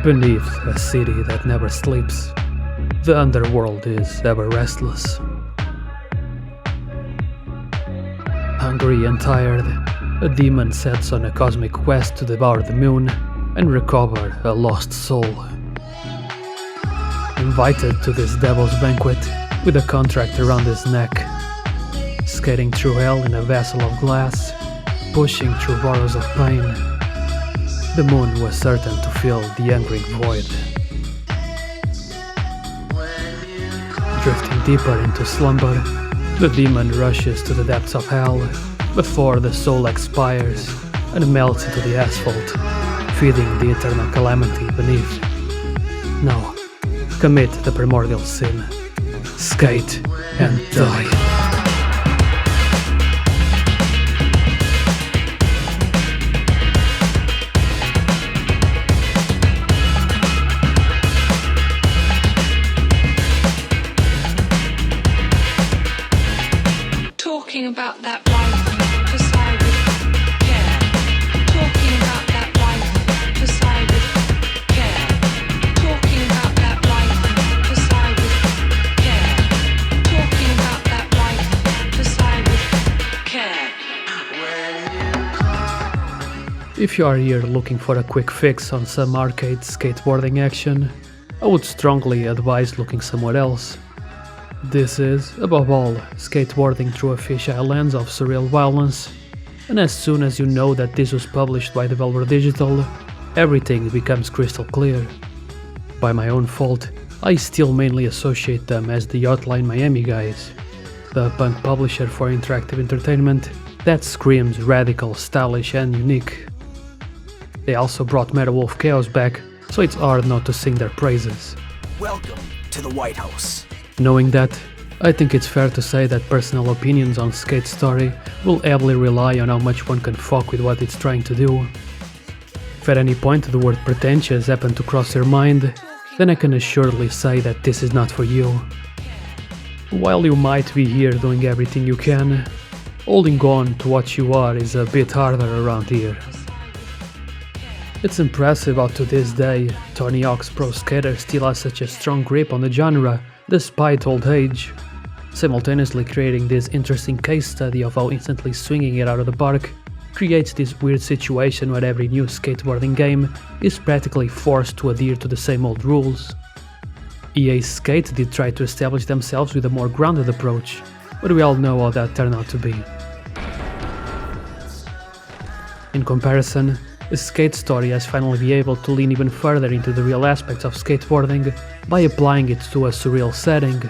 Beneath a city that never sleeps, the underworld is ever restless. Hungry and tired, a demon sets on a cosmic quest to devour the moon and recover a lost soul. Invited to this devil's banquet with a contract around his neck, skating through hell in a vessel of glass, pushing through burrows of pain, the moon was certain to fill the hungering void. Drifting deeper into slumber, the demon rushes to the depths of hell before the soul expires and melts into the asphalt, feeding the eternal calamity beneath. Now, commit the primordial sin. Skate and die. Talking about that life beside with care. Talking about that life beside with care. Talking about that life beside with care. Talking about that life beside with care. If you are here looking for a quick fix on some arcade skateboarding action, I would strongly advise looking somewhere else. This is, above all, skateboarding through a fisheye lens of surreal violence, and as soon as you know that this was published by Devolver Digital, everything becomes crystal clear. By my own fault, I still mainly associate them as the Hotline Miami guys, the punk publisher for interactive entertainment that screams radical, stylish and unique. They also brought Meta Wolf Chaos back, so it's hard not to sing their praises. Welcome to the White House. Knowing that, I think it's fair to say that personal opinions on Skate Story will heavily rely on how much one can fuck with what it's trying to do. If at any point the word pretentious happened to cross your mind, then I can assuredly say that this is not for you. While you might be here doing everything you can, holding on to what you are is a bit harder around here. It's impressive how to this day, Tony Hawk's Pro Skater still has such a strong grip on the genre despite old age, simultaneously creating this interesting case study of how instantly swinging it out of the park creates this weird situation where every new skateboarding game is practically forced to adhere to the same old rules. EA Skate did try to establish themselves with a more grounded approach, but we all know how that turned out to be. In comparison, Skate Story has finally been able to lean even further into the real aspects of skateboarding by applying it to a surreal setting,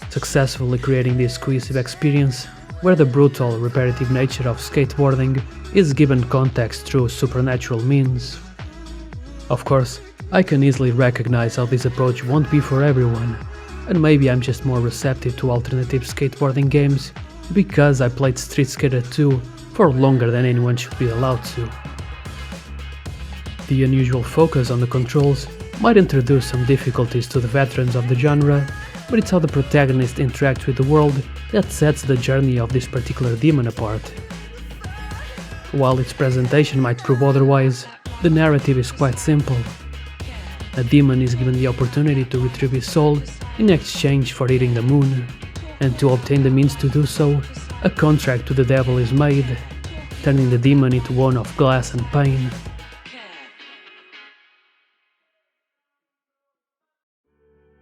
successfully creating this cohesive experience where the brutal, repetitive nature of skateboarding is given context through supernatural means. Of course, I can easily recognize how this approach won't be for everyone, and maybe I'm just more receptive to alternative skateboarding games because I played Street Skater 2 for longer than anyone should be allowed to. The unusual focus on the controls might introduce some difficulties to the veterans of the genre, but it's how the protagonist interacts with the world that sets the journey of this particular demon apart. While its presentation might prove otherwise, the narrative is quite simple. A demon is given the opportunity to retrieve his soul in exchange for eating the moon, and to obtain the means to do so, a contract to the devil is made, turning the demon into one of glass and pain.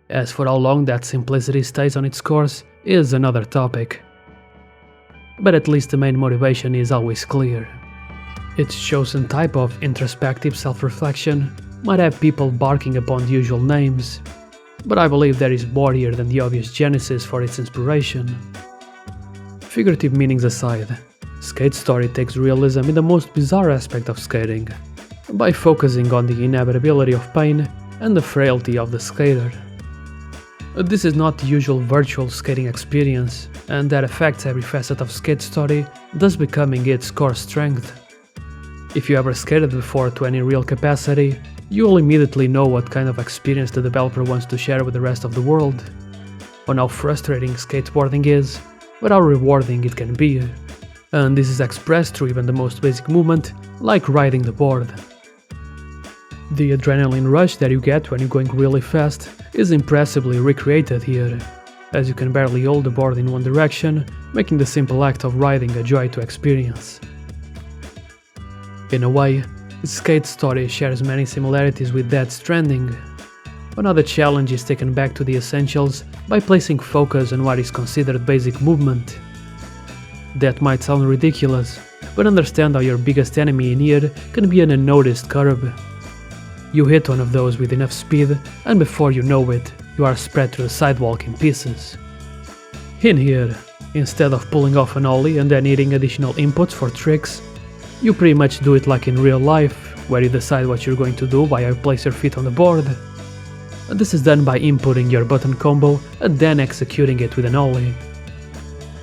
As for how long that simplicity stays on its course is another topic. But at least the main motivation is always clear. Its chosen type of introspective self-reflection might have people barking upon the usual names, but I believe there is more here than the obvious genesis for its inspiration. Figurative meanings aside, Skate Story takes realism in the most bizarre aspect of skating, by focusing on the inevitability of pain and the frailty of the skater. This is not the usual virtual skating experience, and that affects every facet of Skate Story, thus becoming its core strength. If you ever skated before to any real capacity, you will immediately know what kind of experience the developer wants to share with the rest of the world, on how frustrating skateboarding is, but how rewarding it can be. And this is expressed through even the most basic movement, like riding the board. The adrenaline rush that you get when you're going really fast is impressively recreated here, as you can barely hold the board in one direction, making the simple act of riding a joy to experience. In a way, Skate Story shares many similarities with Death Stranding. Another challenge is taken back to the essentials by placing focus on what is considered basic movement. That might sound ridiculous, but understand how your biggest enemy in here can be an unnoticed curb. You hit one of those with enough speed, and before you know it, you are spread through the sidewalk in pieces. In here, instead of pulling off an ollie and then needing additional inputs for tricks, you pretty much do it like in real life, where you decide what you're going to do while you place your feet on the board. This is done by inputting your button combo and then executing it with an ollie.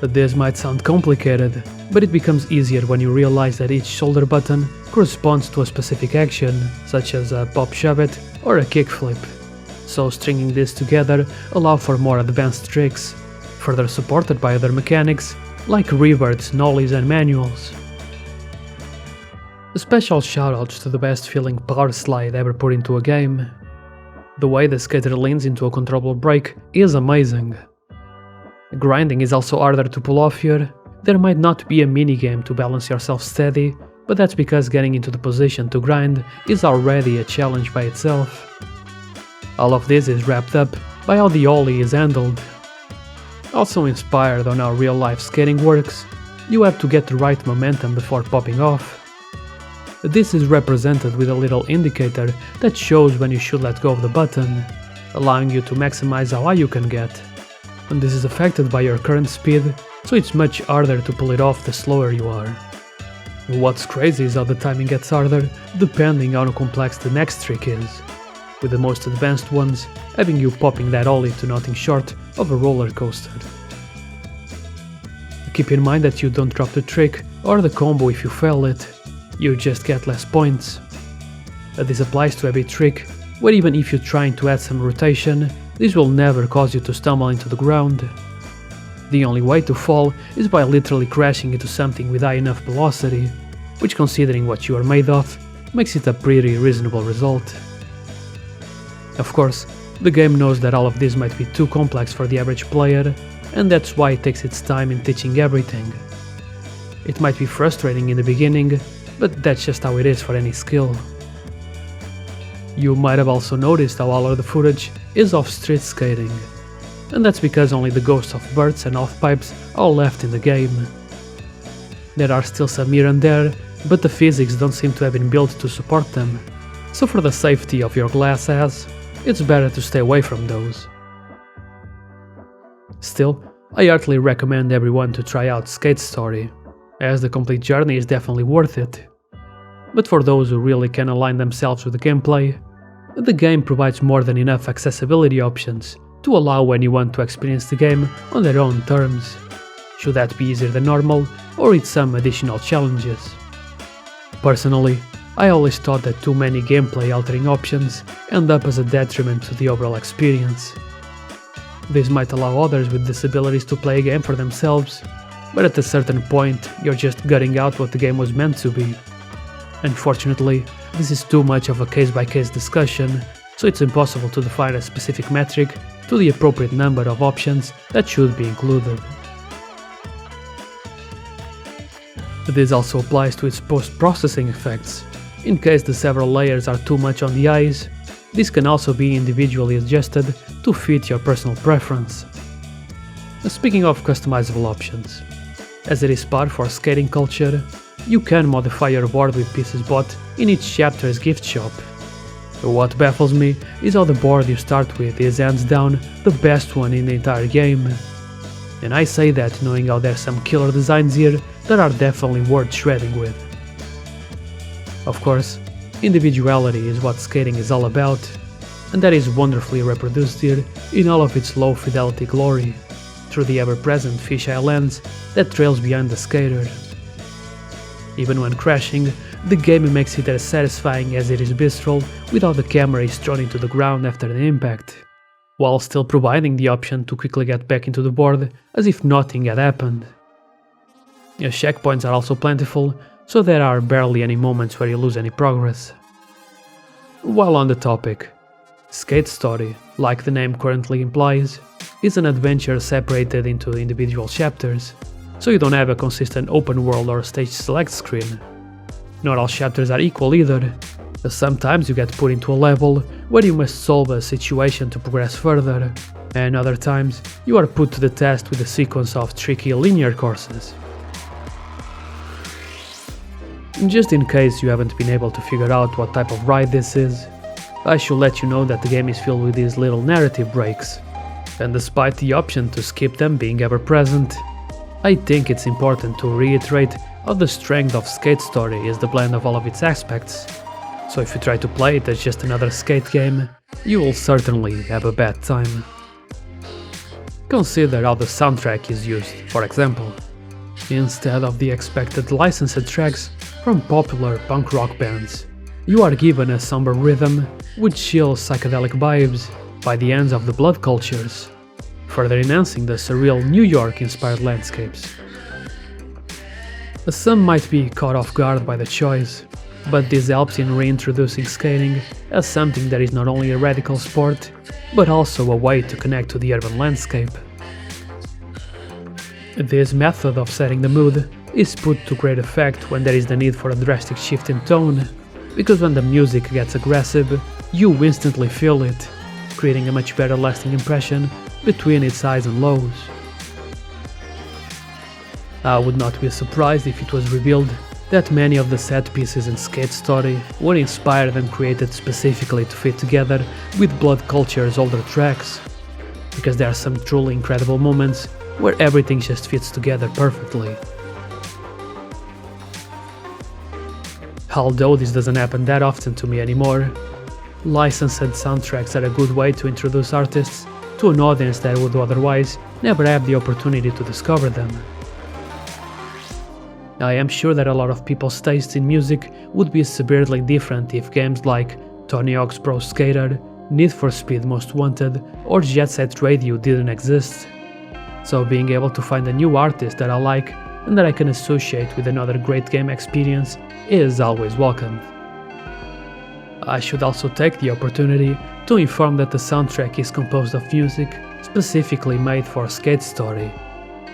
This might sound complicated, but it becomes easier when you realize that each shoulder button corresponds to a specific action, such as a pop shove it or a kickflip. So stringing this together allows for more advanced tricks, further supported by other mechanics like reverts, nollies and manuals. A special shoutouts to the best feeling power slide ever put into a game. The way the skater leans into a controllable brake is amazing. Grinding is also harder to pull off here. There might not be a minigame to balance yourself steady, but that's because getting into the position to grind is already a challenge by itself. All of this is wrapped up by how the ollie is handled. Also inspired on how real life skating works, you have to get the right momentum before popping off. This is represented with a little indicator that shows when you should let go of the button, allowing you to maximize how high you can get. And this is affected by your current speed, so it's much harder to pull it off the slower you are. What's crazy is how the timing gets harder depending on how complex the next trick is, with the most advanced ones having you popping that ollie to nothing short of a roller coaster. Keep in mind that you don't drop the trick or the combo if you fail it, you just get less points. This applies to every trick, where even if you're trying to add some rotation, this will never cause you to stumble into the ground. The only way to fall is by literally crashing into something with high enough velocity, which considering what you are made of, makes it a pretty reasonable result. Of course, the game knows that all of this might be too complex for the average player, and that's why it takes its time in teaching everything. It might be frustrating in the beginning, but that's just how it is for any skill. You might have also noticed how all of the footage is of street skating, and that's because only the ghosts of birds and half-pipes are left in the game. There are still some here and there, but the physics don't seem to have been built to support them, so for the safety of your glass ass, it's better to stay away from those. Still, I heartily recommend everyone to try out Skate Story, as the complete journey is definitely worth it. But for those who really can align themselves with the gameplay, the game provides more than enough accessibility options to allow anyone to experience the game on their own terms, should that be easier than normal or with some additional challenges. Personally, I always thought that too many gameplay altering options end up as a detriment to the overall experience. This might allow others with disabilities to play a game for themselves, but at a certain point you're just gutting out what the game was meant to be. Unfortunately, this is too much of a case-by-case discussion, so it's impossible to define a specific metric to the appropriate number of options that should be included. This also applies to its post-processing effects. In case the several layers are too much on the eyes, this can also be individually adjusted to fit your personal preference. Speaking of customizable options, as it is par for skating culture, you can modify your board with pieces bought in each chapter's gift shop. What baffles me is how the board you start with is hands down the best one in the entire game. And I say that knowing how there's some killer designs here that are definitely worth shredding with. Of course, individuality is what skating is all about, and that is wonderfully reproduced here in all of its low fidelity glory, through the ever-present fisheye lens that trails behind the skater. Even when crashing, the game makes it as satisfying as it is visceral with how the camera is thrown into the ground after the impact, while still providing the option to quickly get back into the board as if nothing had happened. Your checkpoints are also plentiful, so there are barely any moments where you lose any progress. While on the topic, Skate Story, like the name currently implies, is an adventure separated into individual chapters, so you don't have a consistent open world or stage select screen. Not all chapters are equal either. Sometimes you get put into a level where you must solve a situation to progress further, and other times you are put to the test with a sequence of tricky linear courses. Just in case you haven't been able to figure out what type of ride this is, I should let you know that the game is filled with these little narrative breaks, and despite the option to skip them being ever present, I think it's important to reiterate how the strength of Skate Story is the blend of all of its aspects. So if you try to play it as just another skate game, you will certainly have a bad time. Consider how the soundtrack is used, for example. Instead of the expected licensed tracks from popular punk rock bands, you are given a somber rhythm with chill psychedelic vibes by the hands of the Blood Cultures, further enhancing the surreal New York-inspired landscapes. Some might be caught off guard by the choice, but this helps in reintroducing skating as something that is not only a radical sport, but also a way to connect to the urban landscape. This method of setting the mood is put to great effect when there is the need for a drastic shift in tone, because when the music gets aggressive, you instantly feel it, creating a much better lasting impression between its highs and lows. I would not be surprised if it was revealed that many of the set pieces in Skate Story were inspired and created specifically to fit together with Blood Culture's older tracks, because there are some truly incredible moments where everything just fits together perfectly. Although this doesn't happen that often to me anymore, licensed soundtracks are a good way to introduce artists to an audience that would otherwise never have the opportunity to discover them. I am sure that a lot of people's tastes in music would be severely different if games like Tony Hawk's Pro Skater, Need for Speed Most Wanted, or Jet Set Radio didn't exist. So being able to find a new artist that I like and that I can associate with another great game experience is always welcome. I should also take the opportunity to inform that the soundtrack is composed of music specifically made for Skate Story,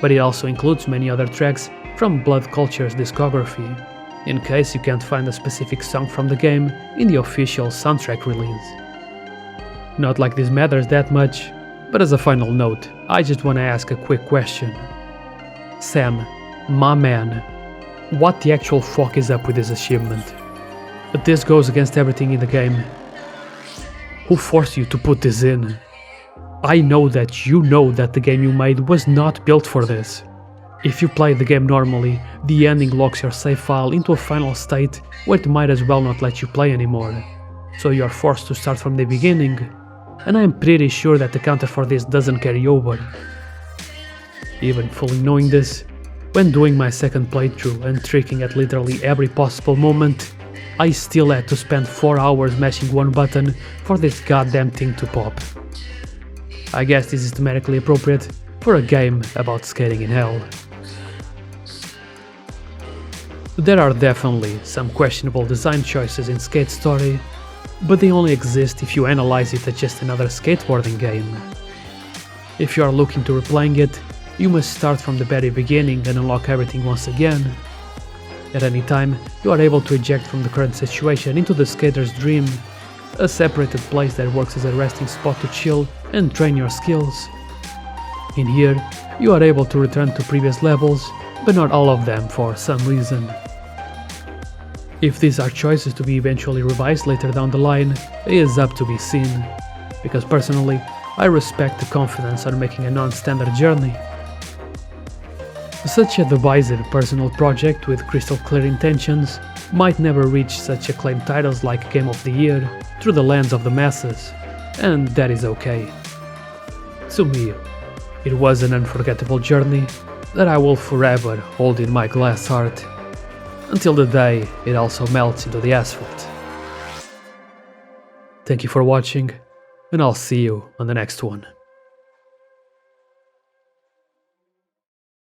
but it also includes many other tracks from Blood Culture's discography, in case you can't find a specific song from the game in the official soundtrack release. Not like this matters that much, but as a final note, I just wanna ask a quick question. Sam, my man, what the actual fuck is up with this achievement? But this goes against everything in the game. Who forced you to put this in? I know that you know that the game you made was not built for this. If you play the game normally, the ending locks your save file into a final state where it might as well not let you play anymore, so you are forced to start from the beginning, and I am pretty sure that the counter for this doesn't carry over. Even fully knowing this, when doing my second playthrough and tricking at literally every possible moment, I still had to spend 4 hours mashing one button for this goddamn thing to pop. I guess this is thematically appropriate for a game about skating in hell. There are definitely some questionable design choices in Skate Story, but they only exist if you analyze it as just another skateboarding game. If you are looking to replaying it, you must start from the very beginning and unlock everything once again. At any time, you are able to eject from the current situation into the skater's dream, a separated place that works as a resting spot to chill and train your skills. In here, you are able to return to previous levels, but not all of them for some reason. If these are choices to be eventually revised later down the line, it is up to be seen, because personally, I respect the confidence on making a non-standard journey. Such a divisive personal project with crystal clear intentions might never reach such acclaimed titles like Game of the Year through the lens of the masses, and that is okay. To me, it was an unforgettable journey that I will forever hold in my glass heart, until the day it also melts into the asphalt. Thank you for watching, and I'll see you on the next one.